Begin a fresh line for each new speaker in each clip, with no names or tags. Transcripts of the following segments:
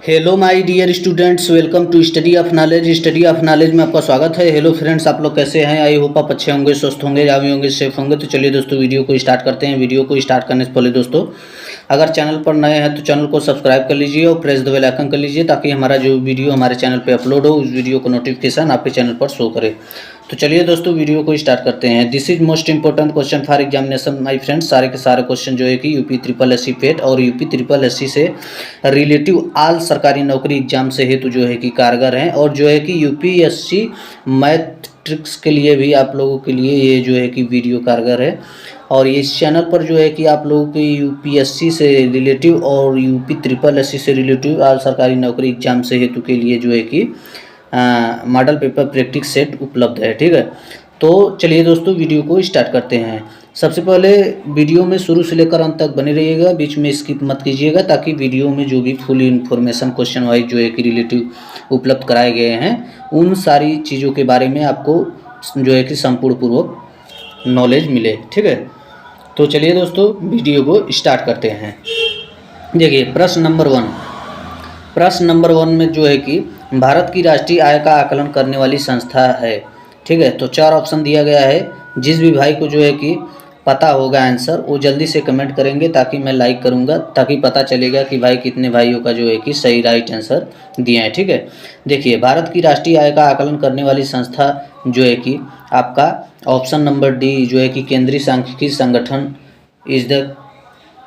Hello my dear students, welcome to study of knowledge. Study of knowledge में आपका स्वागत है। हेलो फ्रेंड्स, आप लोग कैसे हैं? आई होप आप अच्छे होंगे, स्वस्थ होंगे, जावी होंगे, सेफ होंगे। तो चलिए दोस्तों, वीडियो को स्टार्ट करते हैं। वीडियो को स्टार्ट करने से पहले दोस्तों, अगर चैनल पर नए हैं तो चैनल को सब्सक्राइब कर लीजिए और प्रेस द बेल आइकन कर लीजिए, ताकि हमारा जो वीडियो हमारे चैनल पर अपलोड हो उस वीडियो को नोटिफिकेशन आपके चैनल पर शो करे। तो चलिए दोस्तों, वीडियो को स्टार्ट करते हैं। This is most important question for examination my friends. सारे के सारे क्वेश्चन जो है कि यूपी ट्रिपल एससी फेट और यूपी ट्रिपल एससी से रिलेटिव आल सरकारी नौकरी एग्जाम से हेतु जो है कि कारगर हैं, और जो है कि यूपीएससी मैट्रिक्स के लिए भी आप लोगों के लिए ये जो है कि वीडियो कारगर है। और इस चैनल पर जो है कि आप लोगों के यूपीएससी से रिलेटिव और यूपी ट्रिपल एससी से रिलेटिव आल सरकारी नौकरी एग्जाम से हेतु के लिए जो है कि मॉडल पेपर प्रैक्टिस सेट उपलब्ध है। ठीक है, तो चलिए दोस्तों, वीडियो को स्टार्ट करते हैं। सबसे पहले वीडियो में शुरू से लेकर अंत तक बने रहिएगा, बीच में स्किप मत कीजिएगा, ताकि वीडियो में जो भी फुल इन्फॉर्मेशन क्वेश्चन वाइज जो है कि रिलेटिव उपलब्ध कराए गए हैं, उन सारी चीज़ों के बारे में आपको जो है कि संपूर्ण पूर्वक नॉलेज मिले। ठीक है, तो चलिए दोस्तों, वीडियो को स्टार्ट करते हैं। देखिए, प्रश्न नंबर वन में जो है कि भारत की राष्ट्रीय आय का आकलन करने वाली संस्था है। ठीक है, तो 4 ऑप्शन दिया गया है। जिस भी भाई को जो है कि पता होगा आंसर, वो जल्दी से कमेंट करेंगे, ताकि मैं लाइक करूंगा, ताकि पता चलेगा कि भाई कितने भाइयों का जो है कि सही राइट आंसर दिए हैं। ठीक है, देखिए, भारत की राष्ट्रीय आय का आकलन करने वाली संस्था जो है कि आपका ऑप्शन नंबर डी जो है कि केंद्रीय सांख्यिकी संगठन इज द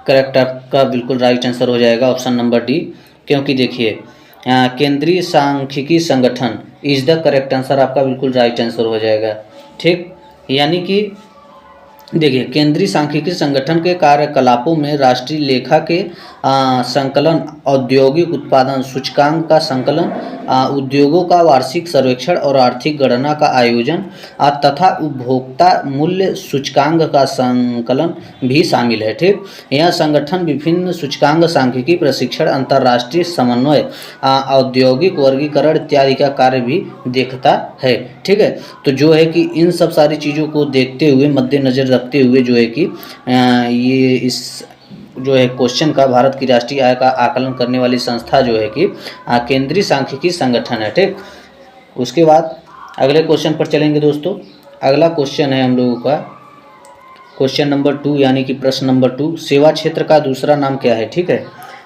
करेक्ट आपका बिल्कुल राइट आंसर हो जाएगा, ऑप्शन नंबर डी। क्योंकि देखिए, केंद्रीय सांख्यिकी संगठन इज द करेक्ट आंसर आपका बिल्कुल राइट आंसर हो जाएगा। ठीक, यानी कि देखिए, केंद्रीय सांख्यिकी संगठन के कार्यकलापों में राष्ट्रीय लेखा के संकलन, औद्योगिक उत्पादन सूचकांक का संकलन, उद्योगों का वार्षिक सर्वेक्षण और आर्थिक गणना का आयोजन तथा उपभोक्ता मूल्य सूचकांक का संकलन भी शामिल है। ठीक, यह संगठन विभिन्न सूचकांक, सांख्यिकी प्रशिक्षण, अंतर्राष्ट्रीय समन्वय, औद्योगिक वर्गीकरण इत्यादि का कार्य भी देखता है। ठीक है, तो जो है कि इन सब सारी चीज़ों को देखते हुए, मद्देनजर रखते हुए जो है कि ये इस जो है क्वेश्चन का भारत की राष्ट्रीय आय का आकलन करने वाली संस्था जो है कि केंद्रीय सांख्यिकी संगठन है। ठीक, उसके बाद अगले क्वेश्चन पर चलेंगे दोस्तों। अगला क्वेश्चन है हम लोगों का क्वेश्चन नंबर 2, यानी कि प्रश्न नंबर 2, सेवा क्षेत्र का दूसरा नाम क्या है? ठीक है,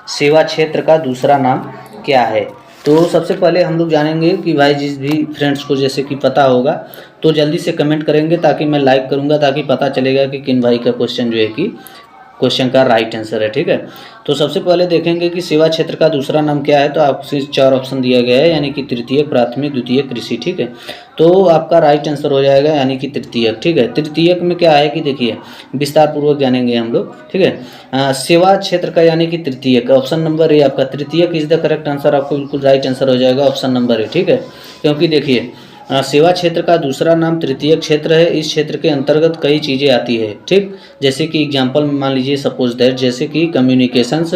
सेवा क्षेत्र का दूसरा नाम क्या है? तो सबसे पहले हम लोग जानेंगे कि भाई जिस भी फ्रेंड्स को जैसे कि पता होगा तो जल्दी से कमेंट करेंगे, ताकि मैं लाइक करूंगा, ताकि पता चलेगा कि किन भाई का क्वेश्चन जो है कि क्वेश्चन का राइट आंसर है। ठीक है, तो सबसे पहले देखेंगे कि सेवा क्षेत्र का दूसरा नाम क्या है। तो आपसे 4 ऑप्शन दिया गया है, यानी कि तृतीयक, प्राथमिक, द्वितीयक, कृषि। ठीक है, तो आपका राइट आंसर हो जाएगा यानी कि तृतीयक। ठीक है, तृतीयक में क्या है कि देखिए, विस्तार पूर्वक जानेंगे हम लोग। ठीक है, सेवा क्षेत्र का यानी कि तृतीयक, ऑप्शन नंबर ए आपका तृतीयक इज द करेक्ट आंसर, आपको बिल्कुल राइट आंसर हो जाएगा ऑप्शन नंबर ए। ठीक है, क्योंकि देखिए, सेवा क्षेत्र का दूसरा नाम तृतीयक क्षेत्र है। इस क्षेत्र के अंतर्गत कई चीज़ें आती है। ठीक, जैसे कि एग्जांपल में मान लीजिए, सपोज दैट, जैसे कि कम्युनिकेशंस,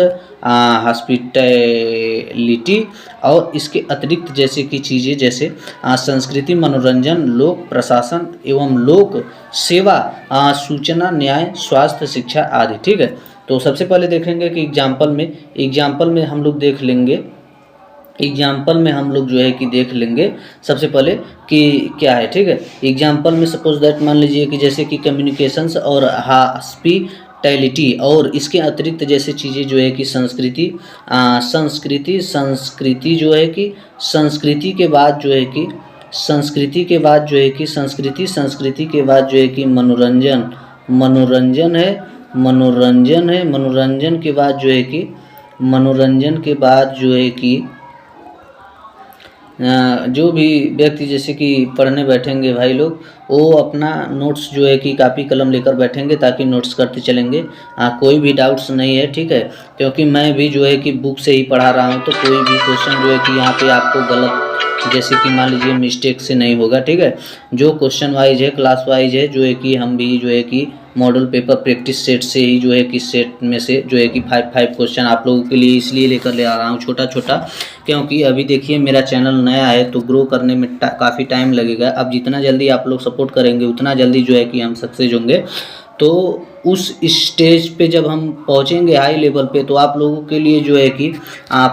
हॉस्पिटैलिटी, और इसके अतिरिक्त जैसे कि चीज़ें जैसे संस्कृति, मनोरंजन, लोक प्रशासन एवं लोक सेवा, सूचना, न्याय, स्वास्थ्य, शिक्षा आदि। ठीक है, तो सबसे पहले देखेंगे कि एग्जाम्पल में हम लोग देख लेंगे, जो है कि देख लेंगे सबसे पहले कि क्या है। ठीक है, एग्जाम्पल में सपोज दैट मान लीजिए कि जैसे कि कम्युनिकेशंस और हॉस्पिटैलिटी, और इसके अतिरिक्त जैसे चीज़ें जो है कि संस्कृति, संस्कृति जो है कि संस्कृति के बाद जो है कि संस्कृति के बाद जो है कि संस्कृति के बाद जो है कि मनोरंजन है, मनोरंजन के बाद जो है कि जो भी व्यक्ति जैसे कि पढ़ने बैठेंगे भाई लोग, वो अपना नोट्स जो है कि कापी कलम लेकर बैठेंगे, ताकि नोट्स करते चलेंगे। कोई भी डाउट्स नहीं है। ठीक है, क्योंकि मैं भी जो है कि बुक से ही पढ़ा रहा हूँ, तो कोई भी क्वेश्चन जो है कि यहाँ पे आपको गलत जैसे कि मान लीजिए मिस्टेक से नहीं होगा। ठीक है, जो क्वेश्चन वाइज है, क्लास वाइज है, जो है कि हम भी जो है कि मॉडल पेपर प्रैक्टिस सेट से ही जो है कि सेट में से जो है कि 5 क्वेश्चन आप लोगों के लिए इसलिए लेकर ले आ रहा हूँ छोटा छोटा, क्योंकि अभी देखिए मेरा चैनल नया है, तो ग्रो करने में काफ़ी टाइम लगेगा। अब जितना जल्दी आप लोग सपोर्ट करेंगे, उतना जल्दी जो है कि हम सक्सेस होंगे। तो उस स्टेज पे जब हम पहुंचेंगे हाई लेवल पे, तो आप लोगों के लिए जो है कि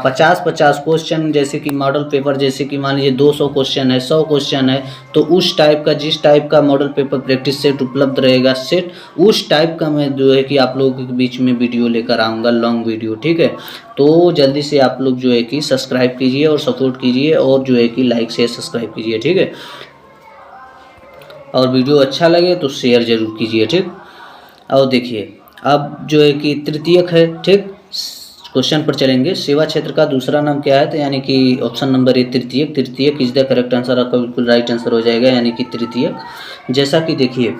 50-50 क्वेश्चन, जैसे कि मॉडल पेपर, जैसे कि मान लीजिए 200 क्वेश्चन है, 100 क्वेश्चन है, तो उस टाइप का, जिस टाइप का मॉडल पेपर प्रैक्टिस सेट उपलब्ध रहेगा, सेट उस टाइप का मैं जो है कि आप लोगों के बीच में वीडियो लेकर आऊँगा, लॉन्ग वीडियो, ठीक है। तो जल्दी से आप लोग जो है कि सब्सक्राइब कीजिए और सपोर्ट कीजिए, और जो है कि लाइक शेयर सब्सक्राइब कीजिए, ठीक है। और वीडियो अच्छा लगे तो शेयर जरूर कीजिए, ठीक। और देखिए अब जो है कि तृतीयक है, ठीक। क्वेश्चन पर चलेंगे। सेवा क्षेत्र का दूसरा नाम क्या है, तो यानी कि ऑप्शन नंबर ए तृतीयक। तृतीयक इज द करेक्ट आंसर, आपका बिल्कुल राइट आंसर हो जाएगा, यानी कि तृतीयक। जैसा कि देखिए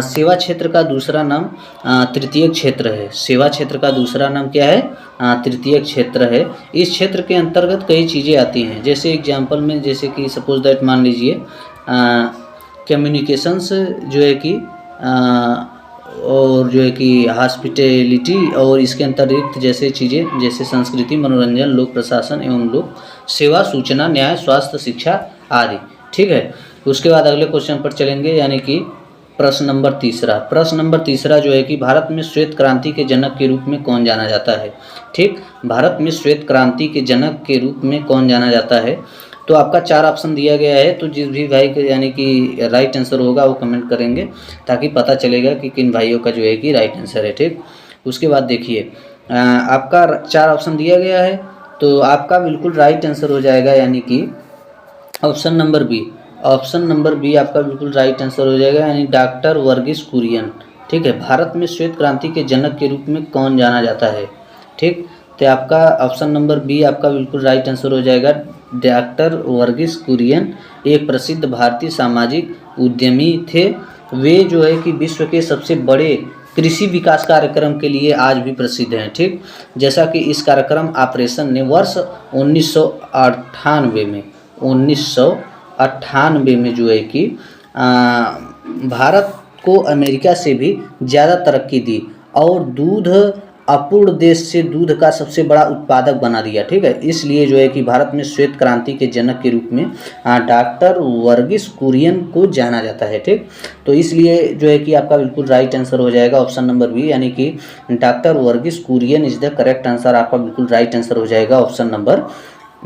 सेवा क्षेत्र का दूसरा नाम तृतीयक क्षेत्र है। सेवा क्षेत्र का दूसरा नाम क्या है, तृतीयक क्षेत्र है। इस क्षेत्र के अंतर्गत कई चीज़ें आती हैं, जैसे एग्जाम्पल में, जैसे कि सपोज दैट मान लीजिए कम्युनिकेशंस जो है कि और जो है कि हॉस्पिटैलिटी, और इसके अंतर्गत जैसे चीज़ें जैसे संस्कृति, मनोरंजन, लोक प्रशासन एवं लोक सेवा, सूचना, न्याय, स्वास्थ्य, शिक्षा आदि, ठीक है। उसके बाद अगले क्वेश्चन पर चलेंगे, यानी कि प्रश्न नंबर तीसरा। प्रश्न नंबर तीसरा जो है कि भारत में श्वेत क्रांति के जनक के रूप में कौन जाना जाता है, ठीक। भारत में श्वेत क्रांति के जनक के रूप में कौन जाना जाता है, तो आपका 4 ऑप्शन दिया गया है, तो जिस भी भाई के यानी कि राइट आंसर होगा वो कमेंट करेंगे, ताकि पता चलेगा कि किन भाइयों का जो है कि राइट आंसर है, ठीक। उसके बाद देखिए आपका 4 ऑप्शन दिया गया है, तो आपका बिल्कुल राइट आंसर हो जाएगा, यानी कि option number B. Option number B आपका बिल्कुल राइट आंसर हो जाएगा, यानी डॉक्टर वर्गीस कुरियन, ठीक है। भारत में श्वेत क्रांति के जनक के रूप में कौन जाना जाता है, ठीक। तो आपका ऑप्शन नंबर बी आपका बिल्कुल राइट आंसर हो जाएगा, डॉक्टर वर्गीस कुरियन एक प्रसिद्ध भारतीय सामाजिक उद्यमी थे। वे जो है कि विश्व के सबसे बड़े कृषि विकास कार्यक्रम के लिए आज भी प्रसिद्ध हैं, ठीक। जैसा कि इस कार्यक्रम ऑपरेशन ने वर्ष 1998 में जो है कि भारत को अमेरिका से भी ज़्यादा तरक्की दी, और दूध अपूर्ण देश से दूध का सबसे बड़ा उत्पादक बना दिया, ठीक है। इसलिए जो है कि भारत में श्वेत क्रांति के जनक के रूप में डॉक्टर वर्गीस कुरियन को जाना जाता है, ठीक। तो इसलिए जो है कि आपका बिल्कुल राइट आंसर हो जाएगा ऑप्शन नंबर बी, यानी कि doctor Verghese Kurien is the correct answer, आपका बिल्कुल राइट आंसर हो जाएगा ऑप्शन नंबर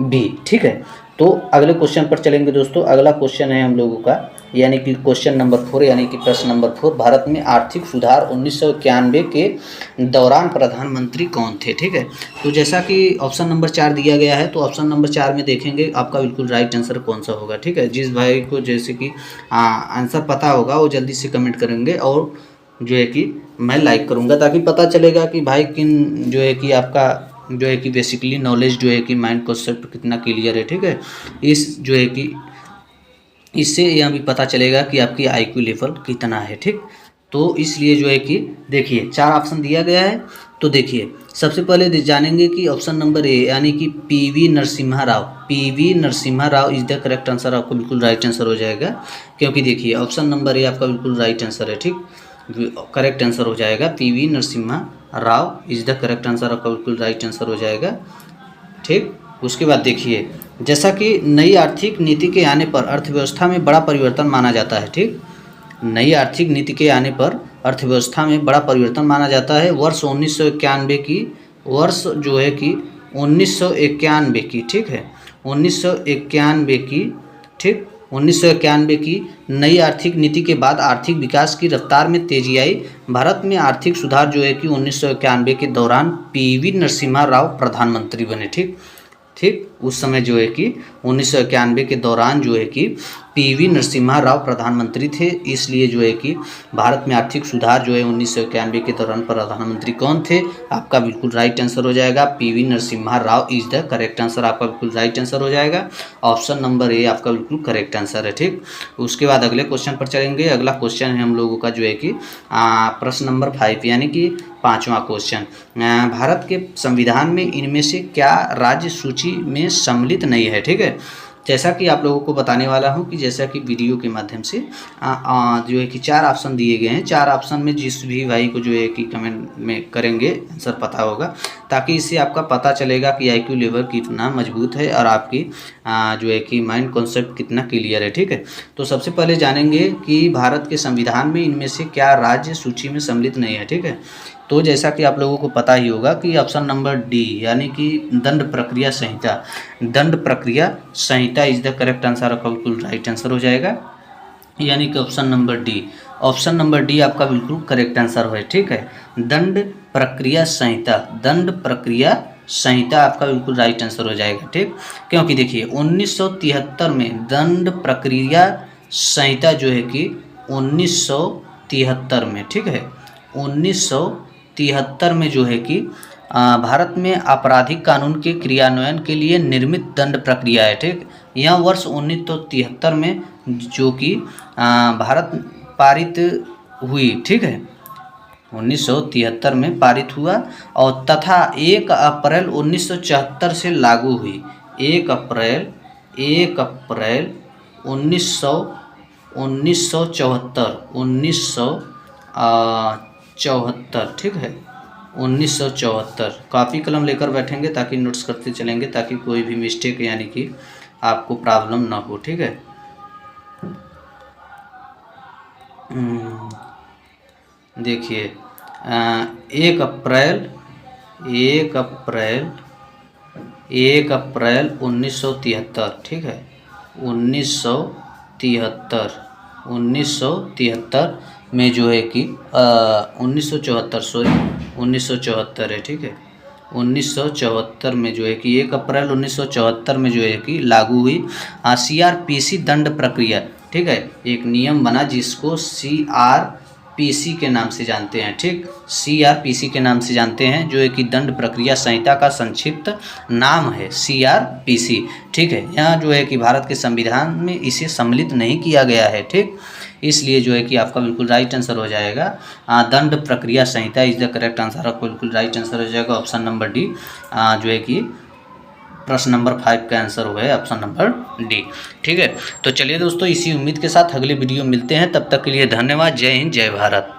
बी, ठीक है। तो अगले क्वेश्चन पर चलेंगे दोस्तों। अगला क्वेश्चन है हम लोगों का, यानी कि क्वेश्चन नंबर 4, यानी कि प्रश्न नंबर 4। भारत में आर्थिक सुधार 1991 के दौरान प्रधानमंत्री कौन थे, ठीक है। तो जैसा कि ऑप्शन नंबर 4 दिया गया है, तो ऑप्शन नंबर 4 में देखेंगे आपका बिल्कुल राइट आंसर कौन सा होगा, ठीक है। जिस भाई को जैसे कि आंसर पता होगा वो जल्दी से कमेंट करेंगे, और जो है कि मैं लाइक करूँगा, ताकि पता चलेगा कि भाई किन जो है कि आपका जो है कि बेसिकली नॉलेज जो है कि माइंड कॉन्सेप्ट कितना क्लियर है, ठीक है। इस जो है कि इससे यह भी पता चलेगा कि आपकी आईक्यू लेवल कितना है, ठीक। तो इसलिए जो है कि देखिए 4 ऑप्शन दिया गया है, तो देखिए सबसे पहले जानेंगे कि ऑप्शन नंबर ए, यानी कि PV Narasimha Rao. PV Narasimha Rao is the correct answer, आपको बिल्कुल राइट आंसर हो जाएगा, क्योंकि देखिए ऑप्शन नंबर ए आपका बिल्कुल राइट आंसर है, ठीक। करेक्ट आंसर हो जाएगा PV Narasimha Rao is the correct answer, आपका बिल्कुल राइट आंसर हो जाएगा, ठीक। उसके बाद देखिए, जैसा कि नई आर्थिक नीति के आने पर अर्थव्यवस्था में बड़ा परिवर्तन माना जाता है, ठीक। नई आर्थिक नीति के आने पर अर्थव्यवस्था में बड़ा परिवर्तन माना जाता है। वर्ष 1991 की, वर्ष जो है कि 1991 की, ठीक है, 1991 की, ठीक, 1991 की नई आर्थिक नीति के बाद आर्थिक विकास की रफ्तार में तेजी आई। भारत में आर्थिक सुधार जो है कि 1991 के दौरान पीवी नरसिम्हा राव प्रधानमंत्री बने, ठीक। उस समय जो है कि 1991 के दौरान जो है कि पीवी नरसिम्हा राव प्रधानमंत्री थे, इसलिए जो है कि भारत में आर्थिक सुधार जो है 1991 के दौरान प्रधानमंत्री कौन थे, आपका बिल्कुल राइट आंसर हो जाएगा PV Narasimha Rao is the correct answer, आपका बिल्कुल राइट आंसर हो जाएगा, ऑप्शन नंबर ए आपका बिल्कुल करेक्ट आंसर है, ठीक। उसके बाद अगले क्वेश्चन पर चलेंगे। अगला क्वेश्चन है हम लोगों का जो है कि प्रश्न नंबर 5, यानी कि 5वां क्वेश्चन। भारत के संविधान में इनमें से क्या राज्य सूची में सम्मिलित नहीं है, ठीक है। जैसा कि आप लोगों को बताने वाला हूं कि जैसा कि वीडियो के माध्यम से जो है कि 4 ऑप्शन दिए गए हैं। 4 ऑप्शन में जिस भी भाई को जो है कि कमेंट में करेंगे आंसर पता होगा, ताकि इससे आपका पता चलेगा कि IQ लेवल कितना मजबूत है और आपकी जो है कि माइंड कॉन्सेप्ट कितना क्लियर है। ठीक है, तो सबसे पहले जानेंगे कि भारत के संविधान में इनमें से क्या राज्य सूची में सम्मिलित नहीं है। ठीक है, तो जैसा कि आप लोगों को पता ही होगा कि ऑप्शन नंबर डी यानी कि दंड प्रक्रिया संहिता, दंड प्रक्रिया संहिता इज द करेक्ट आंसर, आपका बिल्कुल राइट आंसर हो जाएगा, यानी कि option number D. Option number D आपका बिल्कुल करेक्ट आंसर है। ठीक है, दंड प्रक्रिया संहिता, दंड प्रक्रिया संहिता आपका बिल्कुल राइट आंसर हो जाएगा। ठीक, क्योंकि देखिए 1973 में दंड प्रक्रिया संहिता जो है कि 1973 में, ठीक है, 1973 में जो है कि भारत में आपराधिक कानून के क्रियान्वयन के लिए निर्मित दंड प्रक्रिया है। ठीक, यह वर्ष 1973 में जो कि भारत पारित हुई। ठीक है, 1973 में पारित हुआ और तथा 1 अप्रैल 1974 से लागू हुई। 1 अप्रैल 1974, ठीक है, 1974। काफ़ी कलम लेकर बैठेंगे ताकि नोट्स करते चलेंगे, ताकि कोई भी मिस्टेक यानी कि आपको प्रॉब्लम ना हो। ठीक है, देखिए 1 अप्रैल 1973, ठीक है, 1973 में जो है कि 1974 है। ठीक है, 1974 में जो है कि 1 अप्रैल 1974 में जो है कि लागू हुई CRPC दंड प्रक्रिया। ठीक है, एक नियम बना जिसको CRPC के नाम से जानते हैं। ठीक, CRPC के नाम से जानते हैं, जो है कि दंड प्रक्रिया संहिता का संक्षिप्त नाम है CRPC। ठीक है, यहाँ जो है कि भारत के संविधान में इसे सम्मिलित नहीं किया गया है। ठीक, इसलिए जो है कि आपका बिल्कुल राइट आंसर हो जाएगा दंड प्रक्रिया संहिता इज द करेक्ट आंसर, आपको बिल्कुल राइट आंसर हो जाएगा ऑप्शन नंबर डी। जो है कि प्रश्न नंबर 5 का आंसर हुआ है ऑप्शन नंबर डी। ठीक है, तो चलिए दोस्तों, इसी उम्मीद के साथ अगले वीडियो मिलते हैं। तब तक के लिए धन्यवाद। जय हिंद, जय भारत।